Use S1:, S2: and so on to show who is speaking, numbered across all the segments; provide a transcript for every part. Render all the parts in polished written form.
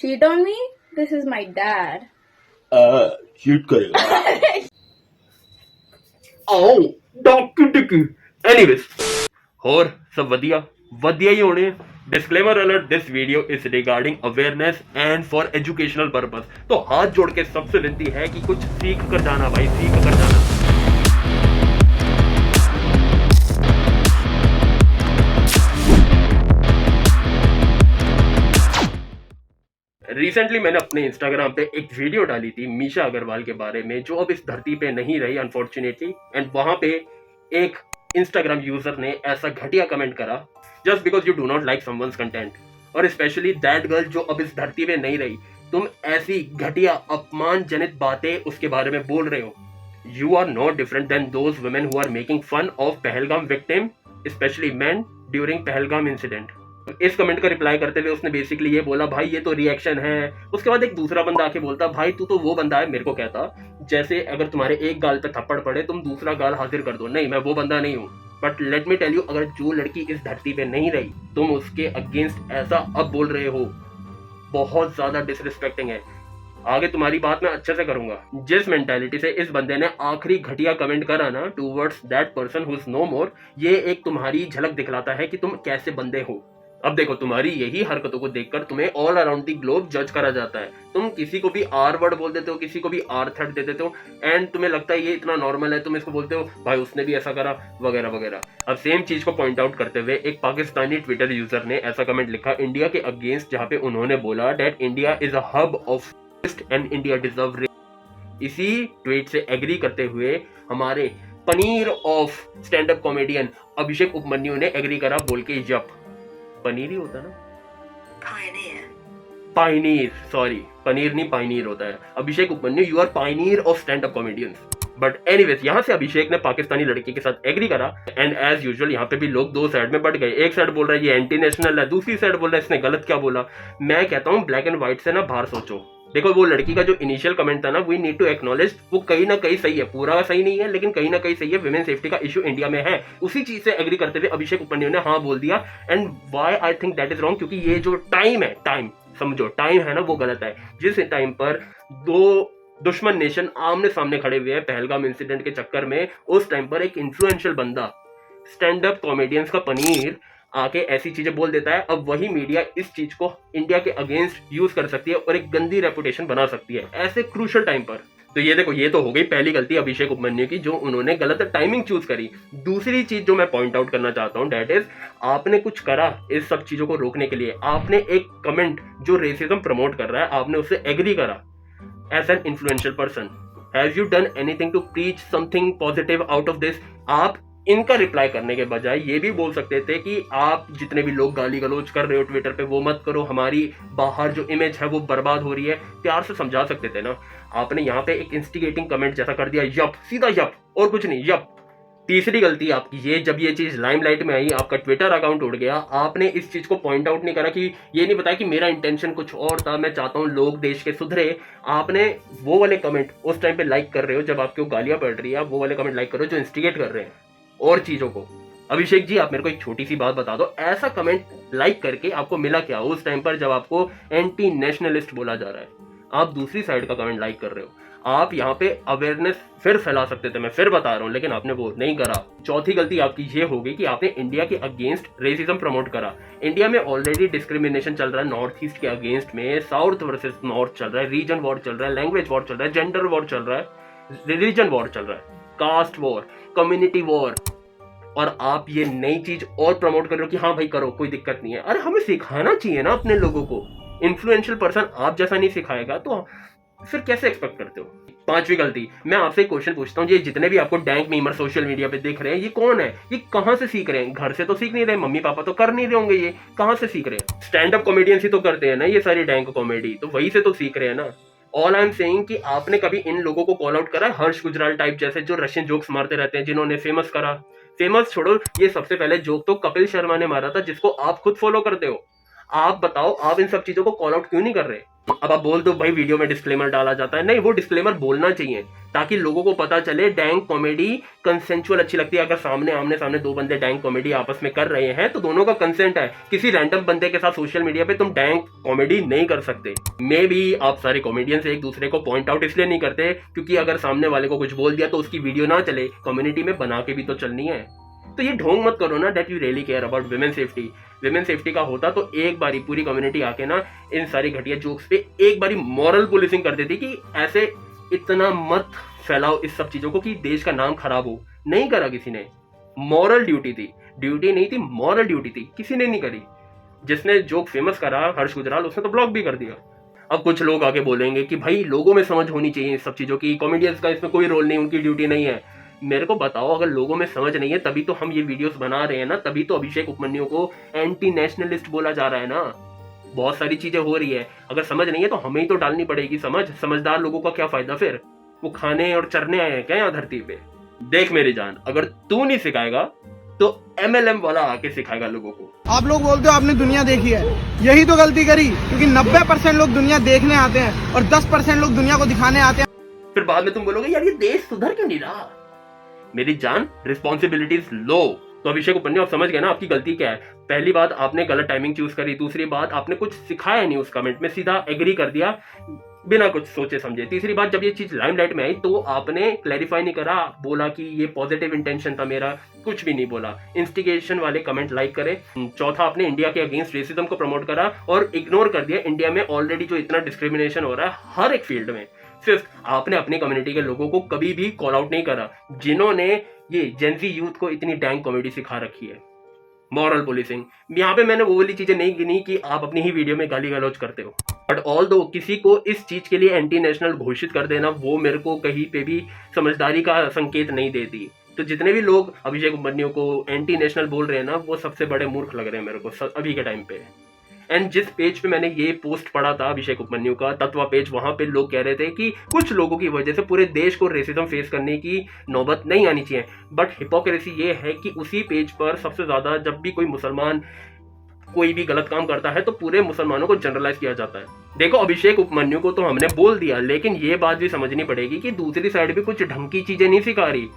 S1: Cheat on me? This is my dad.
S2: Cheat करेगा। आओ doctor टिकी। एनीवेज, और सब वधिया ही होने। Disclaimer alert, this video is regarding awareness and for educational purpose. तो हाथ जोड़ के सबसे विनती है कि कुछ सीख कर जाना भाई, सीख कर जाना। रिसेंटली मैंने अपने इंस्टाग्राम पे एक वीडियो डाली थी मीशा अग्रवाल के बारे में, जो अब इस धरती पे नहीं रही अनफॉर्चुनेटली। एंड वहां पे एक इंस्टाग्राम यूजर ने ऐसा घटिया कमेंट करा, just because you do not like someone's content, और स्पेशली दैट गर्ल जो अब इस धरती पे नहीं रही, तुम ऐसी घटिया अपमानजनित बातें उसके बारे में बोल रहे हो। You are not different than those women who are making fun of Pahalgam victim, specially man during Pahalgam incident. इस कमेंट का रिप्लाई करते हुए उसने बेसिकली ये बोला, भाई ये तो रिएक्शन है। उसके बाद एक दूसरा बंदा आके बोलता, भाई तू तो वो बंदा है, मेरे को कहता जैसे अगर तुम्हारे एक गाल पे थप्पड़ पड़े तुम दूसरा गाल हाजिर कर दो। नहीं, मैं वो बंदा नहीं हूँ। But let me tell you, अगर जो लड़की इस धरती पे नहीं रही तुम उसके अगेंस्ट ऐसा अब बोल रहे हो, बहुत ज्यादा डिसरिस्पेक्टिंग है। आगे तुम्हारी बात मैं अच्छे से करूंगा। जिस मेंटालिटी से इस बंदे ने आखिरी घटिया कमेंट करा ना towards that person who is no more, ये एक तुम्हारी झलक दिखलाता है कि तुम कैसे बंदे हो। अब देखो, तुम्हारी यही हरकतों को देखकर तुम्हें ऑल अराउंड दी ग्लोब जज करा जाता है। तुम किसी को भी आर वर्ड बोल देते हो, किसी को भी आर थर्ड दे देते हो, एंड तुम्हें लगता है ये इतना नॉर्मल है, तुम इसको बोलते हो भाई उसने भी ऐसा करा वगैरह वगैरह। अब सेम चीज को पॉइंट आउट करते हुए एक पाकिस्तानी ट्विटर यूजर ने ऐसा कमेंट लिखा इंडिया के अगेंस्ट, जहां पे उन्होंने बोला that India is a hub of and India deserve. इसी ट्वीट से एग्री करते हुए हमारे पनीर of stand up comedian Abhishek Upmanyu ने एग्री करा, बोल के यप, पनीर ही होता ना, पायनीर, सॉरी पनीर नहीं पायनीर होता है। Abhishek Upamanyu, you are pioneer of stand up comedians. But anyways, यहाँ से अभिषेक ने पाकिस्तानी लड़की के साथ एग्री करा, एंड एज यूजुअल यहाँ पे भी लोग दो साइड में बढ़ गए। एक साइड बोल रहा है ये एंटी नेशनल है, दूसरी साइड बोल रहा है इसने गलत क्या बोला। मैं कहता हूँ ब्लैक एंड व्हाइट से ना बाहर सोचो। देखो, वो लड़की का जो इनिशियल कमेंट था ना, वी नीड टू एक्नॉलेज, वो कहीं ना कहीं सही है, पूरा सही नहीं है लेकिन कहीं ना कहीं सही है। विमेन सेफ्टी का इशू इंडिया में है, उसी चीज से एग्री करते हुए अभिषेक उपमन्यु ने हाँ बोल दिया। And why I think that is wrong, क्योंकि ये जो टाइम है, टाइम समझो, टाइम है ना वो गलत है। जिस टाइम पर दो दुश्मन नेशन आमने सामने खड़े हुए हैं पहलगाम इंसिडेंट के चक्कर में, उस टाइम पर एक इन्फ्लुएंशियल बंदा स्टैंड अप कॉमेडियंस का पनीर आके ऐसी चीजें बोल देता है। अब वही मीडिया इस चीज को इंडिया के अगेंस्ट यूज कर सकती है और एक गंदी रेपुटेशन बना सकती है ऐसे क्रूशियल टाइम पर। तो ये देखो, ये तो हो गई पहली गलती अभिषेक उपमन्यु की, जो उन्होंने गलत टाइमिंग चूज करी। दूसरी चीज जो मैं पॉइंट आउट करना चाहता हूँ, दैट इज आपने कुछ करा इस सब चीजों को रोकने के लिए। आपने एक कमेंट जो रेसिज्म प्रमोट कर रहा है, आपने उससे एग्री करा as an influential person. Have you done anything to preach something positive out of this? आप इनका रिप्लाई करने के बजाय ये भी बोल सकते थे कि आप जितने भी लोग गाली गलौज कर रहे हो ट्विटर पे वो मत करो, हमारी बाहर जो इमेज है वो बर्बाद हो रही है। प्यार से समझा सकते थे ना। आपने यहाँ पे एक इंस्टिगेटिंग कमेंट जैसा कर दिया, यप, सीधा यप और कुछ नहीं, यप। तीसरी गलती आपकी, ये जब ये चीज लाइमलाइट में आई, आपका ट्विटर अकाउंट उड़ गया, आपने इस चीज को पॉइंट आउट नहीं करा कि ये नहीं बताया कि मेरा इंटेंशन कुछ और था, मैं चाहता हूँ लोग देश के सुधरे। आपने वो वाले कमेंट उस टाइम पे लाइक कर रहे हो जब आपको गालियां पड़ रही है, आप वो वाले कमेंट लाइक करो जो इंस्टिगेट कर रहे हैं और चीजों को। अभिषेक जी, आप मेरे को एक छोटी सी बात बता दो, ऐसा कमेंट लाइक करके आपको मिला क्या उस टाइम पर जब आपको एंटी नेशनलिस्ट बोला जा रहा है? आप दूसरी साइड का कमेंट लाइक कर रहे हो। आप यहाँ पे अवेयरनेस फिर फैला सकते थे, मैं फिर बता रहा हूँ, लेकिन आपने वो नहीं करा। चौथी गलती आपकी ये होगी कि आपने इंडिया के अगेंस्ट रेसिज्म प्रमोट करा। इंडिया में ऑलरेडी डिस्क्रिमिनेशन चल रहा है नॉर्थ ईस्ट के अगेंस्ट में, साउथ वर्सेस नॉर्थ चल रहा है, रीजन वॉर चल रहा है, लैंग्वेज वॉर चल रहा है, जेंडर वॉर चल रहा है, रिलीजन वॉर चल रहा है, कास्ट वॉर, कम्युनिटी वॉर, और आप ये नई चीज और प्रमोट कर रहे हो कि हाँ भाई करो, कोई दिक्कत नहीं है। अरे हमें सिखाना चाहिए ना अपने लोगों को। इन्फ्लुएंशियल पर्सन आप जैसा नहीं सिखाएगा तो फिर कैसे एक्सपेक्ट करते हो? पांचवी गलती, मैं आपसे एक क्वेश्चन पूछता हूँ, ये जितने भी आपको डैंक मीमर सोशल मीडिया पे देख रहे हैं, ये कौन है? ये कहाँ से सीख रहे हैं? घर से तो सीख नहीं रहे, मम्मी पापा तो कर नहीं रहे होंगे, ये कहाँ से सीख रहे हैं? स्टैंड अप कॉमेडियंस ही तो करते हैं ना ये सारी डैंक कॉमेडी, तो वही से तो सीख रहे हैं ना। ऑल आई एम सेइंग कि आपने कभी इन लोगों को कॉल आउट करा है? हर्ष गुजराल टाइप जैसे जो रशियन जोक्स मारते रहते हैं, जिन्होंने फेमस करा। फेमस छोड़ो, ये सबसे पहले जोक तो कपिल शर्मा ने मारा था, जिसको आप खुद फॉलो करते हो। आप बताओ, आप इन सब चीजों को कॉल आउट क्यों नहीं कर रहे? अब आप बोल दो भाई वीडियो में डिस्क्लेमर डाला जाता है, नहीं, वो डिस्क्लेमर बोलना चाहिए ताकि लोगों को पता चले डैंग कॉमेडी कंसेंचुअल अच्छी लगती है। अगर सामने आमने सामने दो बंदे डैंग कॉमेडी आपस में कर रहे हैं तो दोनों का कंसेंट है। किसी रैंडम बंदे के साथ सोशल मीडिया पे तुम डैंग कॉमेडी नहीं कर सकते। मे भी आप सारे कॉमेडियंस एक दूसरे को पॉइंट आउट इसलिए नहीं करते क्योंकि अगर सामने वाले को कुछ बोल दिया तो उसकी वीडियो ना चले, कम्युनिटी में बना के भी तो चलनी है। तो ये ढोंग मत करो ना that you really care about women safety. Women safety का होता तो एक बारी पूरी कम्युनिटी आके ना इन सारी घटिया जोक्स पे एक बारी मॉरल पुलिसिंग कर देती कि ऐसे इतना मत फैलाओ इस सब चीजों को कि देश का नाम खराब हो। नहीं करा किसी ने। मॉरल ड्यूटी थी, ड्यूटी नहीं थी, मॉरल ड्यूटी थी, किसी ने नहीं करी। जिसने जोक फेमस करा हर्ष गुजराल, उसने तो ब्लॉक भी कर दिया। अब कुछ लोग आके बोलेंगे कि भाई लोगों में समझ होनी चाहिए इस सब चीजों की, कॉमेडियंस का इसमें कोई रोल नहीं, उनकी ड्यूटी नहीं है। मेरे को बताओ, अगर लोगों में समझ नहीं है तभी तो हम ये वीडियोस बना रहे हैं ना, तभी तो अभिषेक उपमन्यु को एंटी नेशनलिस्ट बोला जा रहा है ना। बहुत सारी चीजें हो रही है, अगर समझ नहीं है तो हमें ही तो डालनी पड़ेगी समझदार लोगों का क्या फायदा फिर? वो खाने और चरने आए हैं क्या यहाँ धरती पे? देख मेरी जान, अगर तू नहीं सिखाएगा तो MLM वाला आके सिखाएगा लोगों को।
S3: आप लोग बोलते हो आपने दुनिया देखी है, यही तो गलती करी, क्योंकि 90% लोग दुनिया देखने आते हैं और 10% लोग दुनिया को दिखाने आते हैं।
S2: फिर बाद में तुम बोलोगे यार ये देश सुधर क्यों नहीं रहा? मेरी जान, रिस्पॉन्सिबिलिटीज लो। तो अभिषेक उपन्यास आप समझ गए ना आपकी गलती क्या है। पहली बात, आपने गलत टाइमिंग चूज करी। दूसरी बात, आपने कुछ सिखाया नहीं उस कमेंट में, सीधा एग्री कर दिया बिना कुछ सोचे समझे। तीसरी बात, जब ये चीज लाइमलाइट में आई तो आपने क्लैरिफाई नहीं करा, बोला कि ये पॉजिटिव इंटेंशन था मेरा, कुछ भी नहीं बोला। इंस्टिगेशन वाले कमेंट लाइक करे। चौथा, आपने इंडिया के अगेंस्ट रेसिज्म को प्रमोट करा और इग्नोर कर दिया इंडिया में ऑलरेडी जो इतना डिस्क्रिमिनेशन हो रहा है हर एक फील्ड में। फिफ्थ, आपने अपनी कम्युनिटी के लोगों को कभी भी कॉल आउट नहीं करा जिन्होंने ये जेनजी यूथ को इतनी डैंग कॉमेडी सिखा रखी है। मॉरल पुलिसिंग, यहाँ पे मैंने वो वाली चीजें नहीं गिनी कि आप अपनी ही वीडियो में गाली गलौज करते हो, बट ऑल दो किसी को इस चीज के लिए एंटी नेशनल घोषित कर देना वो मेरे को कहीं पे भी समझदारी का संकेत नहीं देती। तो जितने भी लोग अभिषेक उपमन्यु को एंटी नेशनल बोल रहे हैं ना, वो सबसे बड़े मूर्ख लग रहे हैं मेरे को अभी के टाइम पे। एंड जिस पेज पे मैंने ये पोस्ट पढ़ा था अभिषेक उपमन्यु का तत्वा पेज, वहां पे लोग कह रहे थे कि कुछ लोगों की वजह से पूरे देश को रेसिज्म फेस करने की नौबत नहीं आनी चाहिए। बट हिपोक्रेसी ये है कि उसी पेज पर सबसे ज्यादा जब भी कोई मुसलमान कोई भी गलत काम करता है तो पूरे मुसलमानों को जनरलाइज किया जाता है। देखो, अभिषेक उपमन्यु को तो हमने बोल दिया, लेकिन ये बात भी समझनी पड़ेगी कि दूसरी साइड भी कुछ ढंग की चीजें नहीं सिखा रही।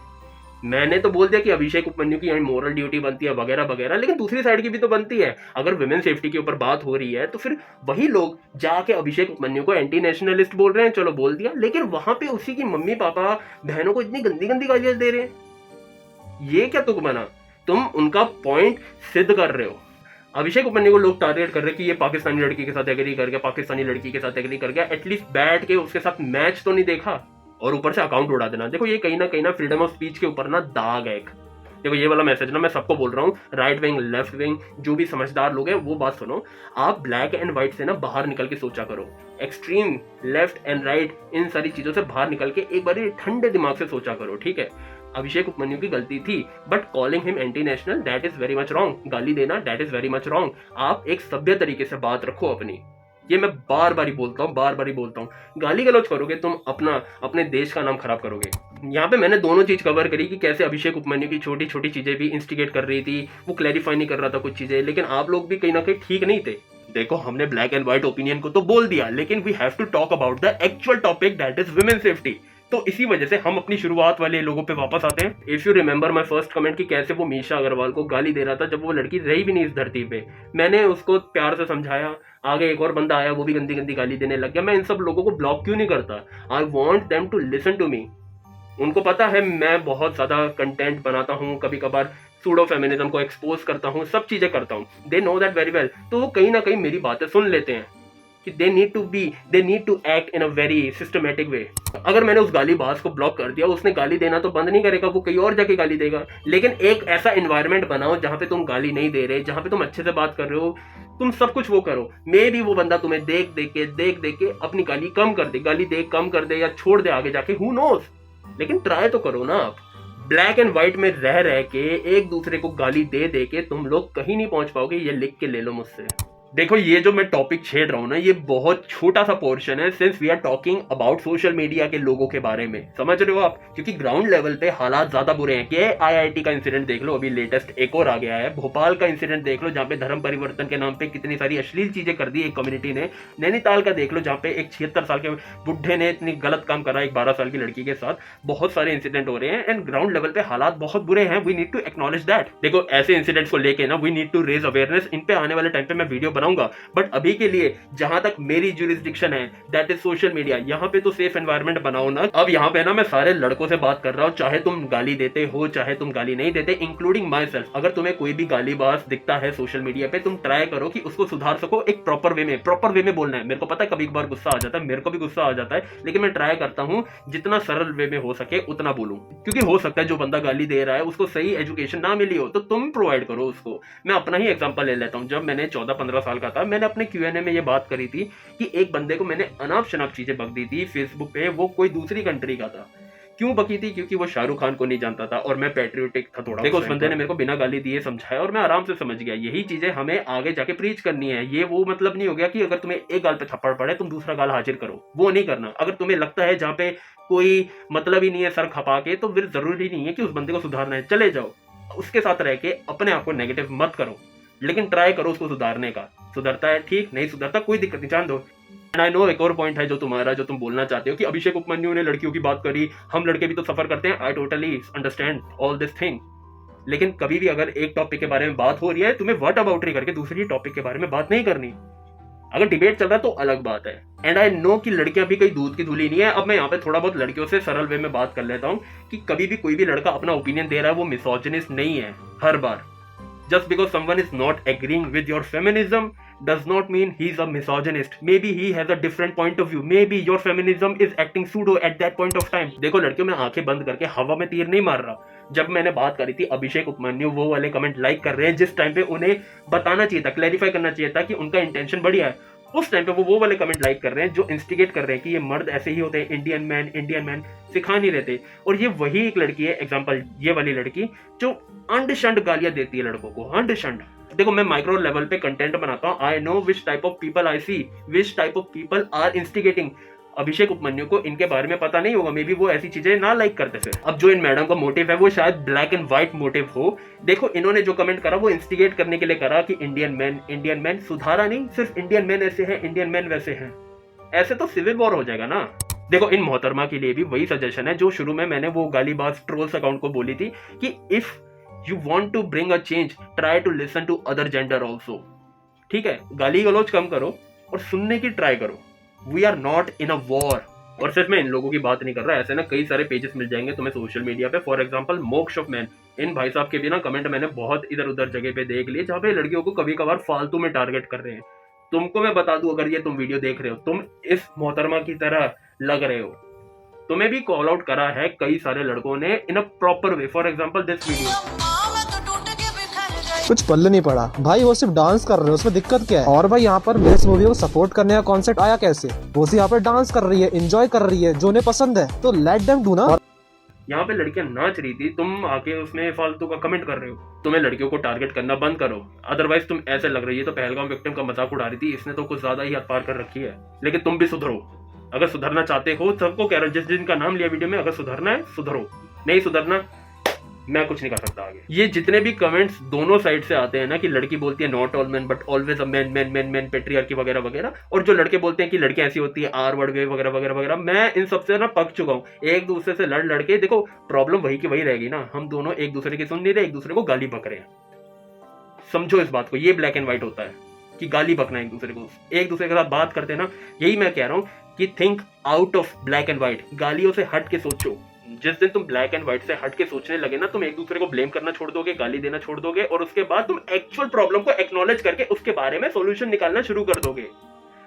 S2: मैंने तो बोल दिया कि अभिषेक उपमन्यु की मोरल ड्यूटी बनती है वगैरह वगैरह, लेकिन दूसरी साइड की भी तो बनती है। अगर विमेन सेफ्टी के ऊपर बात हो रही है तो फिर वही लोग जाके अभिषेक उपमन्यु को एंटी नेशनलिस्ट बोल रहे हैं, चलो बोल दिया, लेकिन वहां पे उसी की मम्मी पापा बहनों को इतनी गंदी गंदी गालियां दे रहे हैं। ये क्या तुक बना? तुम उनका पॉइंट सिद्ध कर रहे हो। अभिषेक उपमन्यु को लोग टारगेट कर रहे हैं कि ये पाकिस्तानी लड़की के साथ एग्री कर गया, पाकिस्तानी लड़की के साथ एग्री कर गया, एटलीस्ट बैठ के उसके साथ मैच तो नहीं देखा और ऊपर से अकाउंट उड़ा देना। देखो, ये कहीं ना फ्रीडम ऑफ स्पीच के ऊपर ना दाग है एक। देखो, ये वाला मैसेज ना मैं सबको बोल रहा हूँ, राइट विंग लेफ्ट विंग जो भी समझदार लोग हैं वो बात सुनो। आप ब्लैक एंड व्हाइट से ना बाहर निकल के सोचा करो। एक्सट्रीम लेफ्ट एंड राइट इन सारी चीजों से बाहर निकल के एक बार ठंडे दिमाग से सोचा करो, ठीक है? अभिषेक उपमन्यु की गलती थी, but calling him anti national that is very much wrong. गाली देना that is very much wrong. आप एक सभ्य तरीके से बात रखो अपनी। ये मैं बार बार ही बोलता हूँ। गाली गलौज करोगे तुम अपने देश का नाम खराब करोगे। यहाँ पे मैंने दोनों चीज कवर करी कि कैसे अभिषेक उपमन्यु की छोटी छोटी चीजें भी इंस्टिगेट कर रही थी, वो क्लैरिफाई नहीं कर रहा था कुछ चीजें, लेकिन आप लोग भी कहीं ना कहीं ठीक नहीं थे। देखो, हमने ब्लैक एंड व्हाइट ओपिनियन को तो बोल दिया, लेकिन we have to talk about the actual topic that is women safety. तो इसी वजह से हम अपनी शुरुआत वाले लोगों पे वापस आते हैं। If you remember my first comment कि कैसे वो मीशा अग्रवाल को गाली दे रहा था जब वो लड़की रही भी नहीं इस धरती पे। मैंने उसको प्यार से समझाया, आगे एक और बंदा आया, वो भी गंदी गंदी गाली देने लग गया। मैं इन सब लोगों को ब्लॉक क्यों नहीं करता? I want them to listen to me. उनको पता है मैं बहुत ज्यादा कंटेंट बनाता हूँ, कभी कभार सूडो फेमिनिज्म को एक्सपोज करता हूँ, सब चीजें करता हूँ। They know that very well. तो वो कहीं ना कहीं मेरी बातें सुन लेते हैं कि they need to act in a very systematic way. अगर मैंने उस गालीबाज को ब्लॉक कर दिया, उसने गाली देना तो बंद नहीं करेगा, वो कहीं और जाके गाली देगा। लेकिन एक ऐसा एनवायरनमेंट बनाओ जहां पे तुम गाली नहीं दे रहे, जहां पे तुम अच्छे से बात कर रहे हो, तुम सब कुछ वो करो। मे भी वो बंदा तुम्हें देख देख के अपनी गाली कम कर दे, गाली दे कम कर दे या छोड़ दे आगे जाके, हु नोस। लेकिन ट्राई तो करो ना आप। ब्लैक एंड व्हाइट में रह के एक दूसरे को गाली दे के तुम लोग कहीं नहीं पहुंच पाओगे। ये लिख के ले लो मुझसे। देखो ये जो मैं टॉपिक छेड़ रहा हूँ ना, ये बहुत छोटा सा पोर्शन है since we are talking about social media के लोगों के बारे में, समझ रहे हो आप? क्योंकि ग्राउंड लेवल पे हालात ज्यादा बुरे हैं। कि आईआईटी का इंसिडेंट देख लो, अभी लेटेस्ट एक और आ गया है। भोपाल का इंसिडेंट देख लो, जहाँ पे धर्म परिवर्तन के नाम पे कितनी सारी अश्लील चीजें कर दी एक कम्युनिटी ने। नैनीताल का देख लो, जहाँ पे एक 76 साल के बुढ़े ने इतनी गलत काम करा एक 12 साल की लड़की के साथ। बहुत सारे इंसिडेंट हो रहे हैं एंड ग्राउंड लेवल पे हालात बहुत बुरे हैं। We need to acknowledge that. देखो ऐसे इंसिडेंट्स को लेके ना we need to raise awareness. इन पे आने वाले टाइम पे मैं वीडियो बनाऊंगा, बट अभी के लिए जहां तक मेरी ज्यूरिसडिक्शन है दैट इज सोशल मीडिया, यहाँ पे तो सेफ एनवायरनमेंट बनाओ ना। अब यहाँ पे ना मैं सारे लड़कों से बात कर रहा हूँ, चाहे तुम गाली देते हो चाहे तुम गाली नहीं देते, इंक्लूडिंग माई सेल्फ। अगर तुम्हें कोई भी गालीबाज दिखता है सोशल मीडिया पे, तुम ट्राई करो कि उसको सुधार सको एक प्रॉपर वे में बोलना है। मेरे को पता है कभी बार गुस्सा आ जाता है, मेरे को भी गुस्सा आ जाता है, लेकिन मैं ट्राई करता हूँ जितना सरल वे में हो सके उतना बोलूं। क्योंकि हो सकता है जो बंदा गाली दे रहा है उसको सही एजुकेशन ना मिली हो, तो तुम प्रोवाइड करो उसको। मैं अपना ही एग्जांपल ले लेता हूँ। जब मैंने 14-15 साल का था, मैंने अपने Q&A में ये बात करी थी कि एक बंदे को मैंने अनाप शनाप चीजें बक दी थी फेसबुक पे। वो कोई दूसरी कंट्री का था। क्यों बकी थी? क्योंकि वो शाहरुख खान को नहीं जानता था और मैं पैट्रियोटिक था थोड़ा। देखो उस बंदे ने मेरे को बिना गाली दिए समझाया और मैं आराम से समझ गया। यही चीजें हमें आगे जाके प्रीच करनी है। ये वो मतलब नहीं हो गया कि अगर तुम्हें एक गाल पे थप्पड़ पड़े तुम दूसरा गाल हाजिर करो, वो नहीं करना। अगर तुम्हें लगता है जहाँ पे कोई मतलब ही नहीं है सर खपा के, तो फिर जरूरी नहीं है कि उस बंदे को सुधारना है, चले जाओ। उसके साथ रह के अपने आप को नेगेटिव मत करो, लेकिन ट्राई करो उसको सुधारने का। सुधरता है ठीक, नहीं सुधरता कोई दिक्कत नहीं, जान दो। एंड आई नो एक और पॉइंट है जो तुम बोलना चाहते हो कि अभिषेक उपमन्यु ने लड़कियों की बात करी, हम लड़के भी तो सफर करते हैं। I totally understand all this thing, लेकिन कभी भी अगर एक टॉपिक के बारे में बात हो रही है, तुम्हें व्हाट अबाउट री करके दूसरी टॉपिक के बारे में बात नहीं करनी। अगर डिबेट चल रहा है तो अलग बात है। एंड आई नो कि लड़कियां भी कहीं दूध की धुली नहीं है। अब मैं यहाँ पे थोड़ा बहुत लड़कियों से सरल वे में बात कर लेता हूँ कि कभी भी कोई भी लड़का अपना ओपिनियन दे रहा है वो मिसोजिनिस्ट नहीं है हर बार। Just because someone is not agreeing with your feminism does not mean he's a misogynist. Maybe he has a different point of view. Maybe your feminism is acting pseudo at that point of time. देखो लड़कियों, मैं आंखें बंद करके हवा में तीर नहीं मार रहा। जब मैंने बात करी थी अभिषेक उपमन्यु वो वाले कमेंट लाइक कर रहे हैं जिस टाइम पे उन्हें बताना चाहिए था, क्लैरिफाई करना चाहिए था कि उनका इंटेंशन बढ़िया है, उस टाइम पे वो वाले कमेंट लाइक कर रहे हैं जो इंस्टिगेट कर रहे हैं कि ये मर्द ऐसे ही होते हैं, इंडियन मैन सिखा नहीं रहते। और ये वही एक लड़की है, एग्जांपल ये वाली लड़की जो अंड शंड गालियां देती है लड़कों को, अंड शंड। देखो मैं माइक्रो लेवल पे कंटेंट बनाता हूँ। I know which type of people I see, which type of people are instigating. Abhishek Upamanyu को इनके बारे में पता नहीं होगा, मे बी वो ऐसी चीजें ना लाइक करते फिर। अब जो इन मैडम का मोटिव है वो शायद ब्लैक एंड व्हाइट मोटिव हो। देखो इन्होंने जो कमेंट करा वो इंस्टिगेट करने के लिए करा कि इंडियन मैन सुधारा नहीं, सिर्फ इंडियन मैन ऐसे हैं, इंडियन मैन वैसे हैं। ऐसे तो सिविल वॉर हो जाएगा ना। देखो इन मोहतरमा के लिए भी वही सजेशन है जो शुरू में मैंने वो गालीबाज ट्रोल्स अकाउंट को बोली थी कि if you want to bring a change try to listen to other gender also. ठीक है, गाली गलौज कम करो और सुनने की ट्राई करो। We are not in a war. और सिर्फ मैं इन लोगों की बात नहीं कर रहा, ऐसे ना कई सारे पेजेस मिल जाएंगे तुम्हें सोशल मीडिया पे। फॉर एग्जांपल मोक्ष ऑफ मैन, इन भाई साहब के भी ना कमेंट मैंने बहुत इधर उधर जगह पे देख लिए जहाँ पे लड़कियों को कभी कभार फालतू में टारगेट कर रहे हैं। तुमको मैं बता दूं, अगर ये तुम वीडियो देख रहे हो, तुम इस मोहतरमा की तरह लग रहे हो, तुम्हें भी कॉल आउट करा है कई सारे लड़कों ने in a proper way. For example this video
S4: कुछ पल्ले नहीं पड़ा भाई, वो सिर्फ डांस कर रहे हैं, उसमें दिक्कत क्या है? और भाई यहाँ पर बेस मूवी को सपोर्ट करने का कॉन्सेप्ट आया कैसे? वो यहाँ पर डांस कर रही है, एंजॉय कर रही है, जो उन्हें पसंद है, तो लेट देम डू ना।
S2: यहाँ पे लड़कियां नाच रही थी, तुम आके उसमें फालतू का कमेंट कर रहे हो। तुम्हें लड़कियों को टारगेट करना बंद करो, अदरवाइज तुम ऐसे लग रही है तो पहलगाम विक्टिम का मजाक उड़ा रही थी, इसने तो कुछ ज्यादा ही हद पार कर रखी है। लेकिन तुम भी सुधरो, अगर सुधरना चाहते हो। सबको कह रहा हूं, जिस जिनका नाम लिया वीडियो में, अगर सुधरना है सुधरो, नहीं सुधरना मैं कुछ नहीं कर सकता आगे। ये जितने भी कमेंट्स दोनों साइड से आते हैं ना कि लड़की बोलती है not all man but always a man patriarchy वगैरह वगैरह, और जो लड़के बोलते हैं कि लड़कियां ऐसी होती है आर वर्ड वे वगैरह वगैरह वगैरह, मैं इन सबसे ना पक चुका हूँ। एक दूसरे से लड़ के देखो प्रॉब्लम वही की वही रहेगी ना। हम दोनों एक दूसरे की सुन नहीं रहे, एक दूसरे को गाली बक रहे हैं। समझो इस बात को, ये ब्लैक एंड व्हाइट होता है कि गाली बकना एक दूसरे को। एक दूसरे के साथ बात करते हैं ना, यही मैं कह रहा हूँ कि think out of black and white. गालियों से हट के सोचो। जिस दिन तुम ब्लैक एंड व्हाइट से हट के सोचने लगे ना, तुम एक दूसरे को ब्लेम करना छोड़ दोगे, गाली देना छोड़ दोगे, और उसके बाद तुम एक्चुअल प्रॉब्लम को एक्नॉलेज करके उसके बारे में सॉल्यूशन निकालना शुरू कर दोगे।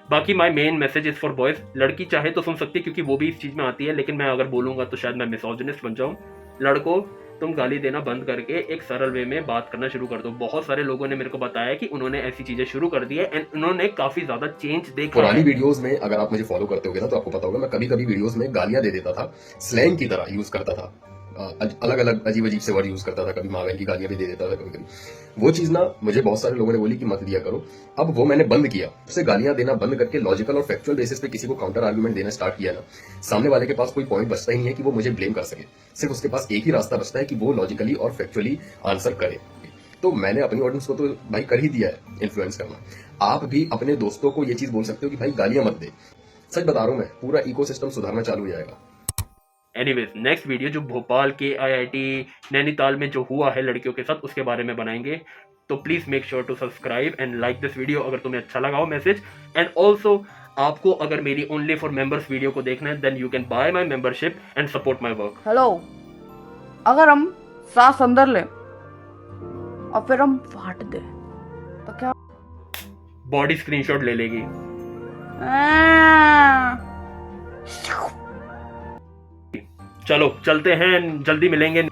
S2: बाकी my main message is for boys. लड़की चाहे तो सुन सकती है क्योंकि वो भी इस चीज में आती है, लेकिन मैं अगर बोलूंगा तो शायद मैं मिसोजिनिस्ट बन जाऊं। लड़कों, तुम गाली देना बंद करके एक सरल वे में बात करना शुरू कर दो। बहुत सारे लोगों ने मेरे को बताया कि उन्होंने ऐसी चीजें शुरू कर दी है एंड उन्होंने काफी ज्यादा चेंज देखा।
S5: पुरानी वीडियोस में अगर आप मुझे फॉलो करते होगे ना तो आपको पता होगा मैं कभी कभी वीडियोस में गालियां दे देता था, स्लैंग की तरह यूज करता था। अलग अलग अजीब अजीब से वर्ड यूज करता था, कभी माँ बहन की गालियां भी दे देता था कभी कभी। वो चीज ना मुझे बहुत सारे लोगों ने बोली कि मत दिया करो, अब वो मैंने बंद किया। उससे गालियां देना बंद करके लॉजिकल और फैक्चुअल बेसिस पे किसी को काउंटर आर्गुमेंट देना स्टार्ट किया ना, सामने वाले के पास कोई पॉइंट बचता ही नहीं है कि वो मुझे ब्लेम कर सके। सिर्फ उसके पास एक ही रास्ता बचता है कि वो लॉजिकली और फैक्चुअली आंसर करे। तो मैंने अपनी ऑडियंस को तो भाई कर ही दिया है इन्फ्लुएंस करना। आप भी अपने दोस्तों को ये चीज बोल सकते हो कि भाई गालियां मत दे। सच बता रहा हूं मैं, पूरा इकोसिस्टम सुधारना चालू हो जाएगा।
S2: एनीवेज, नेक्स्ट वीडियो जो भोपाल के आईआईटी नैनीताल में जो हुआ है लड़कियों के साथ, उसके बारे में बनाएंगे। तो please make sure to subscribe and like this video अगर तुम्हें अच्छा लगा हो मैसेज। एंड ऑल्सो आपको अगर मेरी ओनली फॉर मेंबर्स वीडियो को देखना है, then you can buy my membership and support my work.
S6: Hello, अगर हम सांस अंदर ले और फिर हम फाट दे तो क्या?
S2: बॉडी स्क्रीनशॉट ले लेगी। चलो चलते हैं, जल्दी मिलेंगे।